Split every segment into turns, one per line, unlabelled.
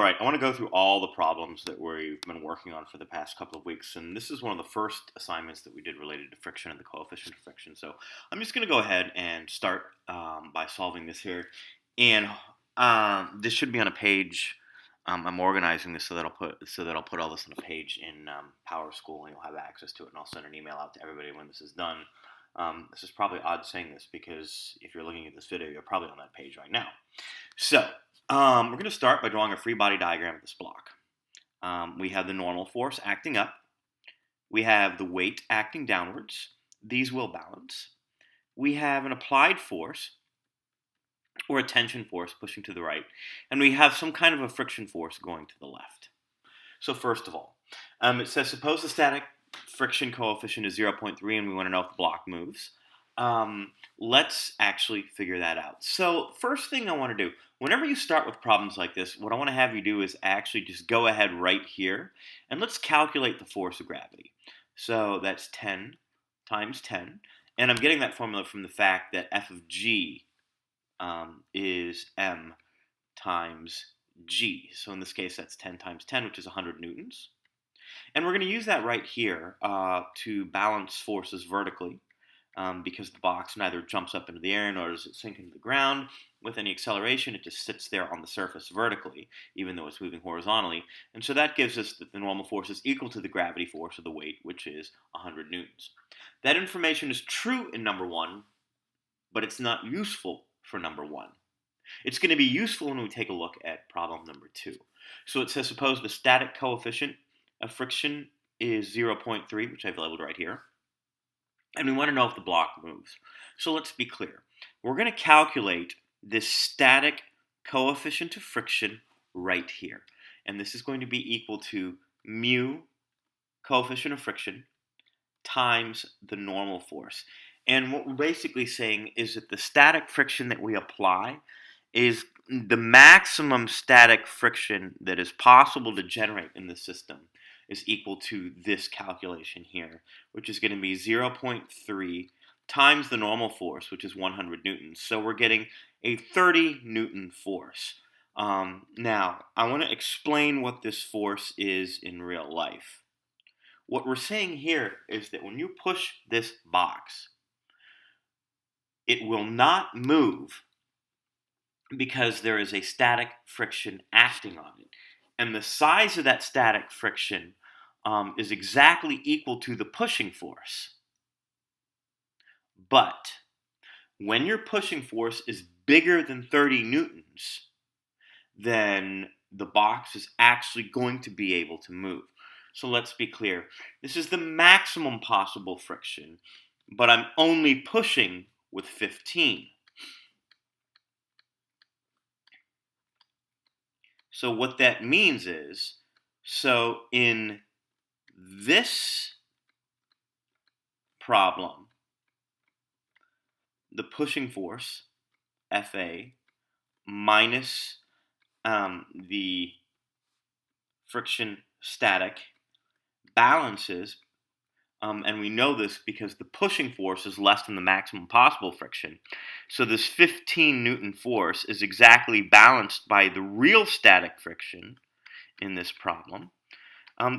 All right, I want to go through all the problems that we've been working on for the past couple of weeks, and this is one of the first assignments that we did related to friction and the coefficient of friction. So I'm just going to go ahead and start by solving this here, and this should be on a page. I'm organizing this so that I'll put all this on a page in PowerSchool, and you'll have access to it, and I'll send an email out to everybody when this is done. This is probably odd saying this because if you're looking at this video, you're probably on that page right now. So we're going to start by drawing a free body diagram of this block. We have the normal force acting up. We have the weight acting downwards. These will balance. We have an applied force, or a tension force pushing to the right. And we have some kind of a friction force going to the left. So first of all, it says suppose the static friction coefficient is 0.3 and we want to know if the block moves. Let's actually figure that out. So first thing I want to do, whenever you start with problems like this, what I want to have you do is actually just go ahead right here and let's calculate the force of gravity. So that's 10 times 10. And I'm getting that formula from the fact that F of G is M times G. So in this case, that's 10 times 10, which is 100 newtons. And we're going to use that right here to balance forces vertically. Because the box neither jumps up into the air nor does it sink into the ground. With any acceleration, it just sits there on the surface vertically, even though it's moving horizontally. And so that gives us that the normal force is equal to the gravity force of the weight, which is 100 newtons. That information is true in number 1, but it's not useful for number 1. It's going to be useful when we take a look at problem number 2. So it says suppose the static coefficient of friction is 0.3, which I've labeled right here. And we want to know if the block moves. So let's be clear. We're going to calculate this static coefficient of friction right here. And this is going to be equal to mu coefficient of friction times the normal force. And what we're basically saying is that the static friction that we apply is the maximum static friction that is possible to generate in the system is equal to this calculation here, which is going to be 0.3 times the normal force, which is 100 newtons. So we're getting a 30 newton force. Now, I want to explain what this force is in real life. What we're saying here is that when you push this box, it will not move because there is a static friction acting on it. And the size of that static friction is exactly equal to the pushing force. But when your pushing force is bigger than 30 newtons, then the box is actually going to be able to move. So let's be clear. This is the maximum possible friction, but I'm only pushing with 15. So what that means is, so in this problem, the pushing force, Fa, minus the friction static balances, and we know this because the pushing force is less than the maximum possible friction. So this 15 Newton force is exactly balanced by the real static friction in this problem.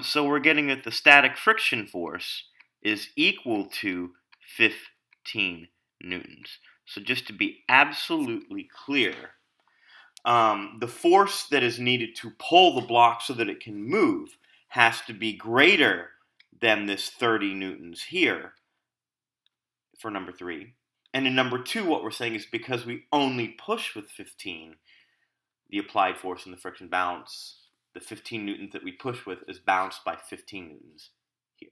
So we're getting that the static friction force is equal to 15 newtons. So just to be absolutely clear, the force that is needed to pull the block so that it can move has to be greater than this 30 newtons here for number 3. And in number 2, what we're saying is because we only push with 15, the applied force in the friction balance, the 15 newtons that we push with is balanced by 15 newtons here.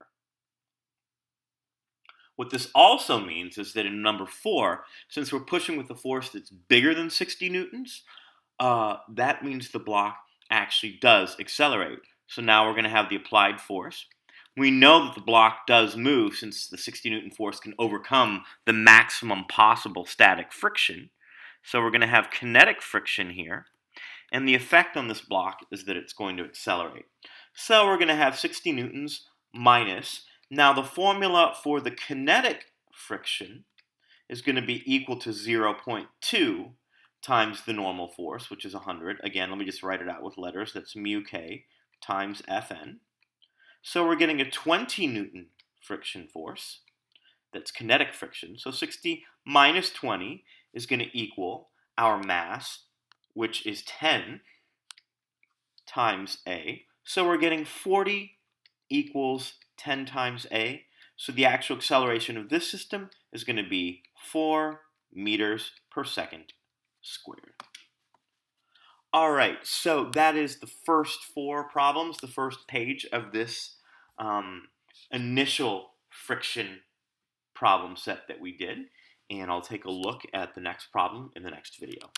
What this also means is that in number 4, since we're pushing with a force that's bigger than 60 newtons, that means the block actually does accelerate. So now we're going to have the applied force. We know that the block does move since the 60 Newton force can overcome the maximum possible static friction. So we're going to have kinetic friction here. And the effect on this block is that it's going to accelerate. So we're going to have 60 newtons minus. Now the formula for the kinetic friction is going to be equal to 0.2 times the normal force, which is 100. Again, let me just write it out with letters. That's mu k times Fn. So we're getting a 20 Newton friction force. That's kinetic friction. So 60 minus 20 is going to equal our mass, which is 10 times A. So we're getting 40 equals 10 times A. So the actual acceleration of this system is going to be 4 meters per second squared. All right, so that is the first 4 problems, the first page of this initial friction problem set that we did. And I'll take a look at the next problem in the next video.